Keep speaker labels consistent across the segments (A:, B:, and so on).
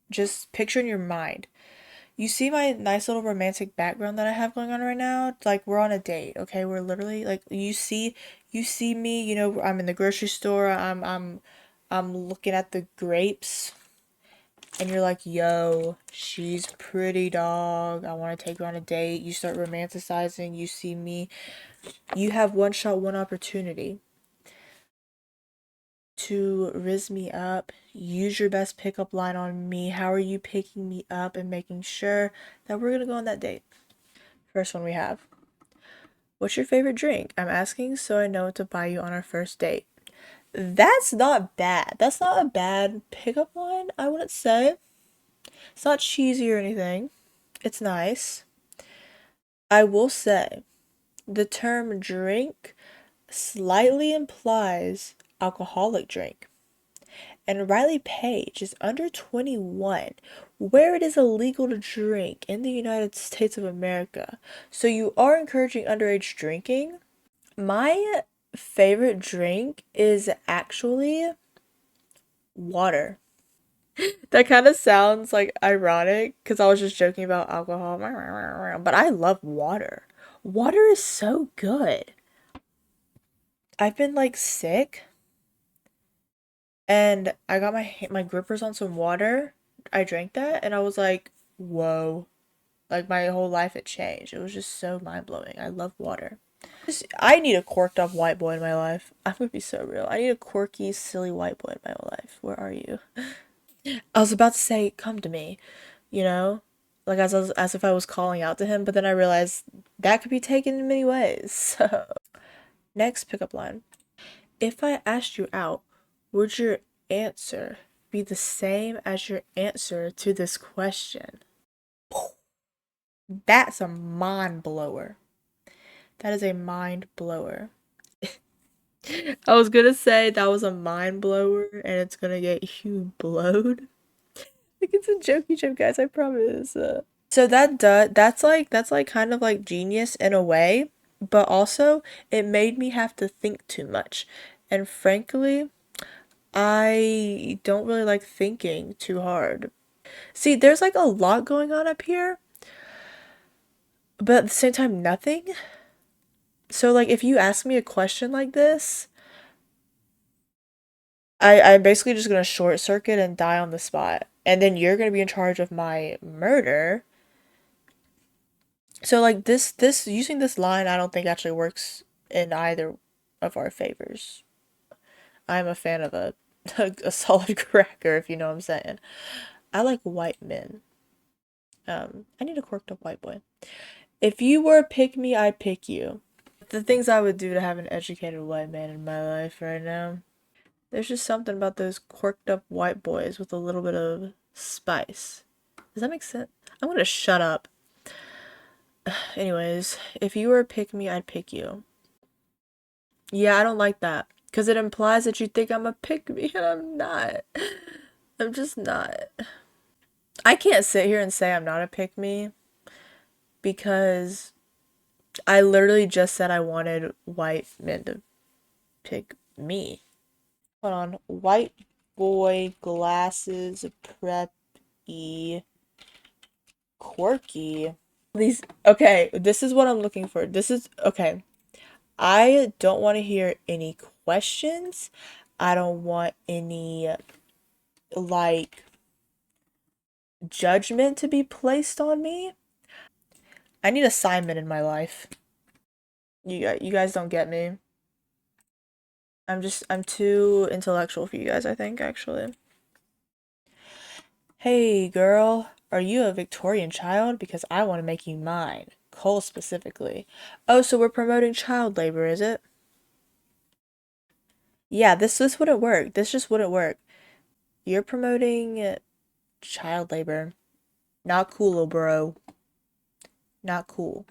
A: Just picture in your mind. You see my nice little romantic background that I have going on right now? Like we're on a date, okay? We're literally like you see me, I'm in the grocery store, I'm looking at the grapes and you're like, "Yo, she's pretty dog. I want to take her on a date." You start romanticizing, you see me. You have one shot, one opportunity to rizz me up. Use your best pickup line on me. How are you picking me up and making sure that we're gonna go on that date? First one we have. What's your favorite drink? I'm asking so I know what to buy you on our first date. That's not bad. That's not a bad pickup line, I wouldn't say. It's not cheesy or anything. It's nice. I will say the term drink slightly implies alcoholic drink. And Riley Page is under 21, where it is illegal to drink in the United States of America. So you are encouraging underage drinking. My favorite drink is actually water. That kind of sounds like ironic because I was just joking about alcohol, but I love water. Water is so good. I've been like sick and I got my grippers on some water. I drank that and I was like, "Whoa." Like my whole life had changed. It was just so mind-blowing. I love water. I need a corked up white boy in my life. I'm gonna be so real. I need a quirky, silly white boy in my life. Where are you? I was about to say, come to me, you know? Like as if I was calling out to him, but then I realized that could be taken in many ways. So next pickup line. If I asked you out, would your answer be the same as your answer to this question? That's a mind blower. That is a mind blower. I was gonna say that was a mind blower and it's gonna get you blowed. Like it's a jokey joke, guys, I promise. So that's like kind of like genius in a way, but also it made me have to think too much. And frankly, I don't really like thinking too hard. See, there's like a lot going on up here, but at the same time nothing. So like if you ask me a question like this, I'm basically just gonna short circuit and die on the spot. And then you're gonna be in charge of my murder. So like this using this line I don't think actually works in either of our favors. I'm a fan of a solid cracker, if you know what I'm saying. I like white men. I need a corked up white boy. If you were a pick me, I'd pick you. The things I would do to have an educated white man in my life right now. There's just something about those corked up white boys with a little bit of spice. Does that make sense? I'm gonna shut up. Anyways, if you were a pick me, I'd pick you. Yeah, I don't like that. Because it implies that you think I'm a pick me, and I'm not. I'm just not. I can't sit here and say I'm not a pick me because I literally just said I wanted white men to pick me. Hold on. White boy, glasses, preppy, quirky. These, okay, this is what I'm looking for. This is, okay. I don't want to hear any questions. I don't want any, like, judgment to be placed on me. I need assignment in my life. You guys don't get me. I'm too intellectual for you guys, I think, actually. Hey, girl, are you a Victorian child? Because I want to make you mine. Cole specifically. Oh, so we're promoting child labor, is it? Yeah, this wouldn't work. This just wouldn't work. You're promoting child labor. Not cool, bro. Not cool.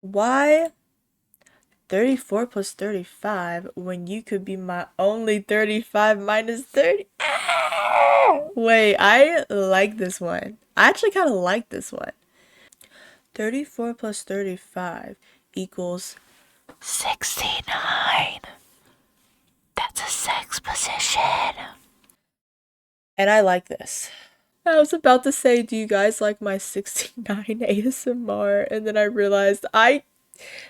A: Why 34 plus 35 when you could be my only 35 minus 30? Ah! Wait, I like this one. I actually kind of like this one. 34 plus 35 equals 69. That's a sex position. And I like this. I was about to say, do you guys like my 69 ASMR? And then I realized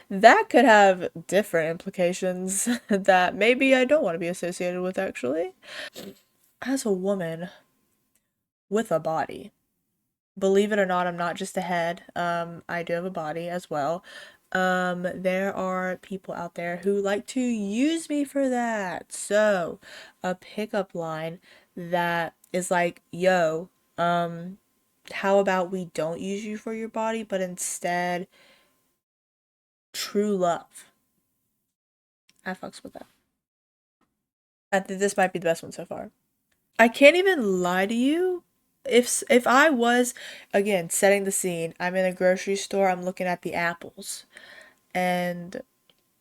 A: that could have different implications that maybe I don't want to be associated with actually. As a woman with a body, believe it or not, I'm not just a head. I do have a body as well. There are people out there who like to use me for that. So, a pickup line that is like, yo, how about we don't use you for your body, but instead true love. I fucks with that. I think this might be the best one so far. I can't even lie to you. If I was again setting the scene, I'm in a grocery store, I'm looking at the apples, and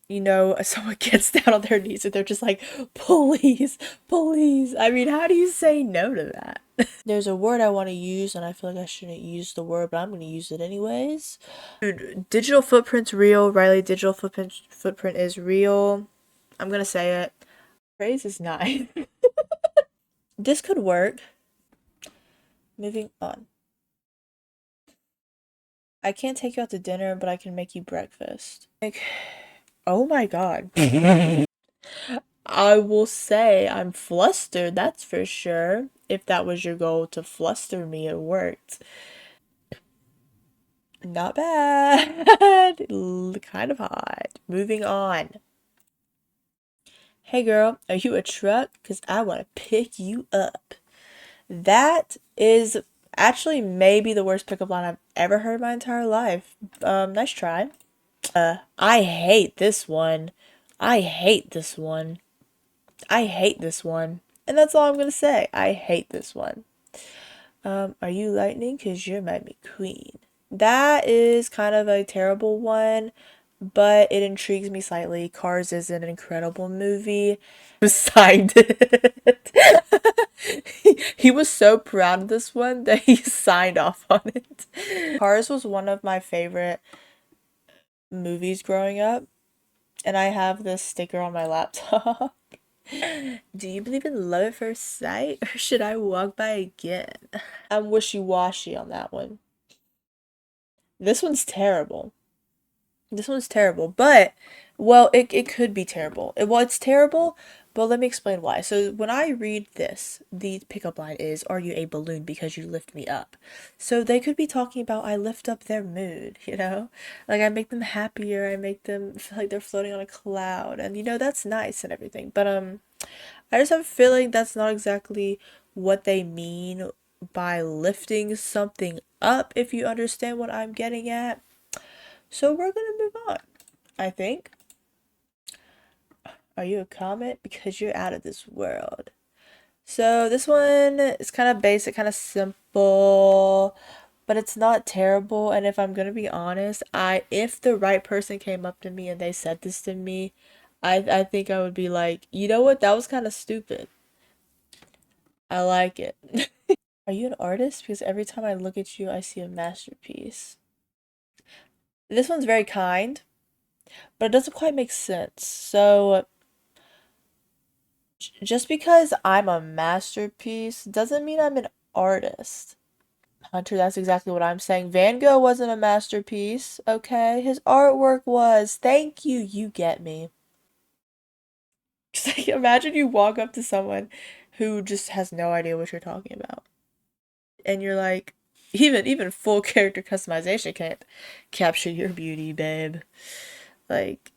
A: someone gets down on their knees and they're just like, please, please. I mean, how do you say no to that? There's a word I want to use, and I feel like I shouldn't use the word, but I'm going to use it anyways. Dude, digital footprint's real. Riley, digital footprint is real. I'm going to say it. Praise is nice. This could work. Moving on. I can't take you out to dinner, but I can make you breakfast. Like, oh my god. I will say I'm flustered, that's for sure. If that was your goal to fluster me, it worked. Not bad. Kind of hot. Moving on. Hey girl, are you a truck? Because I want to pick you up. That is actually maybe the worst pickup line I've ever heard in my entire life. Nice try. I hate this one. I hate this one. I hate this one. And that's all I'm gonna say. I hate this one. Are you lightning? Cause you're my McQueen. That is kind of a terrible one, but it intrigues me slightly. Cars is an incredible movie. Signed it. He was so proud of this one that he signed off on it. Cars was one of my favorite movies growing up, and I have this sticker on my laptop. Do you believe in love at first sight, or should I walk by again? I'm wishy-washy on that one. This one's terrible. This one's terrible, but well, it could be terrible. It's terrible, but let me explain why. So when I read this, the pickup line is, "Are you a balloon because you lift me up?" So they could be talking about I lift up their mood, like I make them happier, I make them feel like they're floating on a cloud, and that's nice and everything. But I just have a feeling that's not exactly what they mean by lifting something up, if you understand what I'm getting at. So we're gonna move on, I think. Are you a comet? Because you're out of this world. So this one is kind of basic, kind of simple, but it's not terrible. And if I'm gonna be honest, if the right person came up to me and they said this to me, I think I would be like, you know what? That was kind of stupid. I like it. Are you an artist? Because every time I look at you, I see a masterpiece. This one's very kind, but it doesn't quite make sense. So just because I'm a masterpiece doesn't mean I'm an artist. Hunter, that's exactly what I'm saying. Van Gogh wasn't a masterpiece, okay? His artwork was. Thank you, you get me. Like, imagine you walk up to someone who just has no idea what you're talking about. And you're like, even full character customization can't capture your beauty, babe. Like,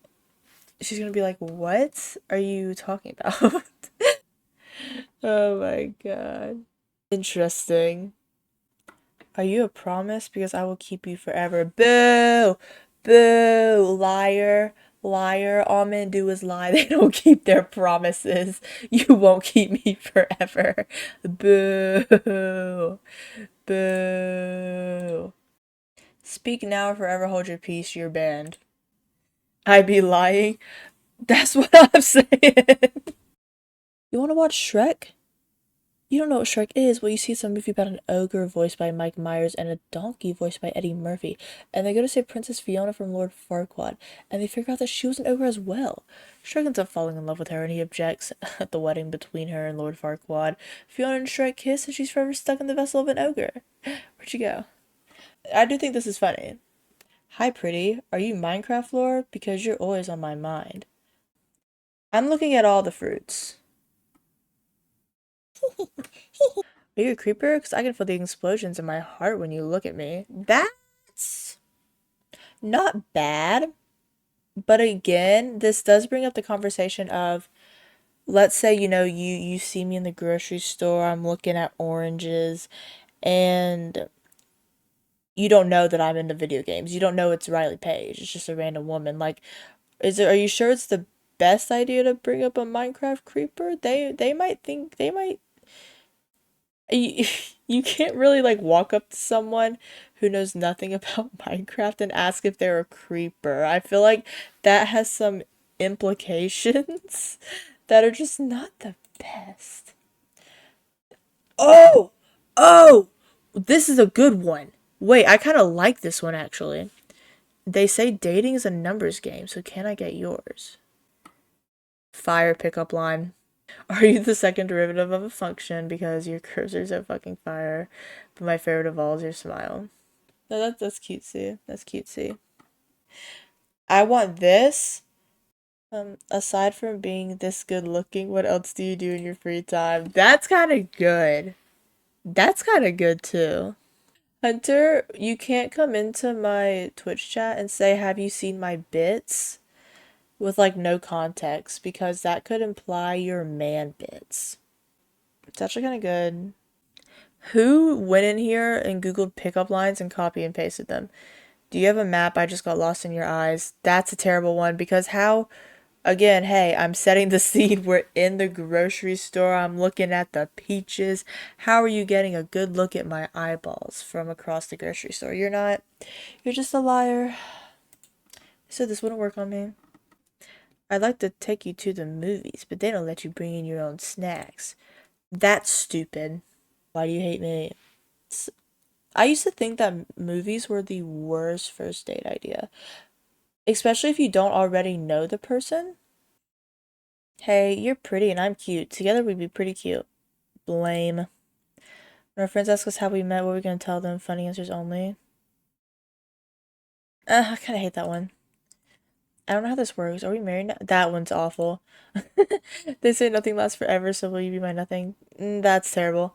A: she's gonna be like, what are you talking about? Oh my god. Interesting. Are you a promise? Because I will keep you forever. Boo! Boo! Liar. Liar. All men do is lie. They don't keep their promises. You won't keep me forever. Boo! Boo! Speak now or forever hold your peace. You're banned. I be lying. That's what I'm saying. You want to watch Shrek? You don't know what Shrek is? Well, you see it's a movie about an ogre voiced by Mike Myers and a donkey voiced by Eddie Murphy. And they go to save Princess Fiona from Lord Farquaad, and they figure out that she was an ogre as well. Shrek ends up falling in love with her, and he objects at the wedding between her and Lord Farquaad. Fiona and Shrek kiss, and she's forever stuck in the vessel of an ogre. Where'd you go? I do think this is funny. Hi, pretty. Are you Minecraft lore? Because you're always on my mind. I'm looking at all the fruits. Are you a creeper? Because I can feel the explosions in my heart when you look at me. That's not bad. But again, this does bring up the conversation of, let's say, you see me in the grocery store, I'm looking at oranges, and you don't know that I'm into video games. You don't know it's Riley Page. It's just a random woman. Like, are you sure it's the best idea to bring up a Minecraft creeper? They might think they might you, you can't really like walk up to someone who knows nothing about Minecraft and ask if they're a creeper. I feel like that has some implications that are just not the best. Oh! Oh! This is a good one. Wait, I kind of like this one actually. They say dating is a numbers game, so can I get yours? Fire pickup line. Are you the second derivative of a function because your cursor's so fucking fire? But my favorite of all is your smile. No, that's cutesy. That's cutesy. I want this. Aside from being this good looking, what else do you do in your free time? That's kind of good. That's kind of good too. Hunter, you can't come into my Twitch chat and say, "Have you seen my bits?" with like no context because that could imply your man bits. It's actually kind of good. Who went in here and Googled pickup lines and copy and pasted them? Do you have a map? I just got lost in your eyes. That's a terrible one because how, again, hey, I'm setting the scene. We're in the grocery store. I'm looking at the peaches. How are you getting a good look at my eyeballs from across the grocery store? You're not. You're just a liar. So this wouldn't work on me. I'd like to take you to the movies, but they don't let you bring in your own snacks. That's stupid. Why do you hate me? I used to think that movies were the worst first date idea, especially if you don't already know the person. Hey, you're pretty and I'm cute. Together we'd be pretty cute. Blame. When our friends ask us how we met, what are we gonna tell them? Funny answers only. I kind of hate that one. I don't know how this works. Are we married now? That one's awful. They say nothing lasts forever, so will you be my nothing? That's terrible.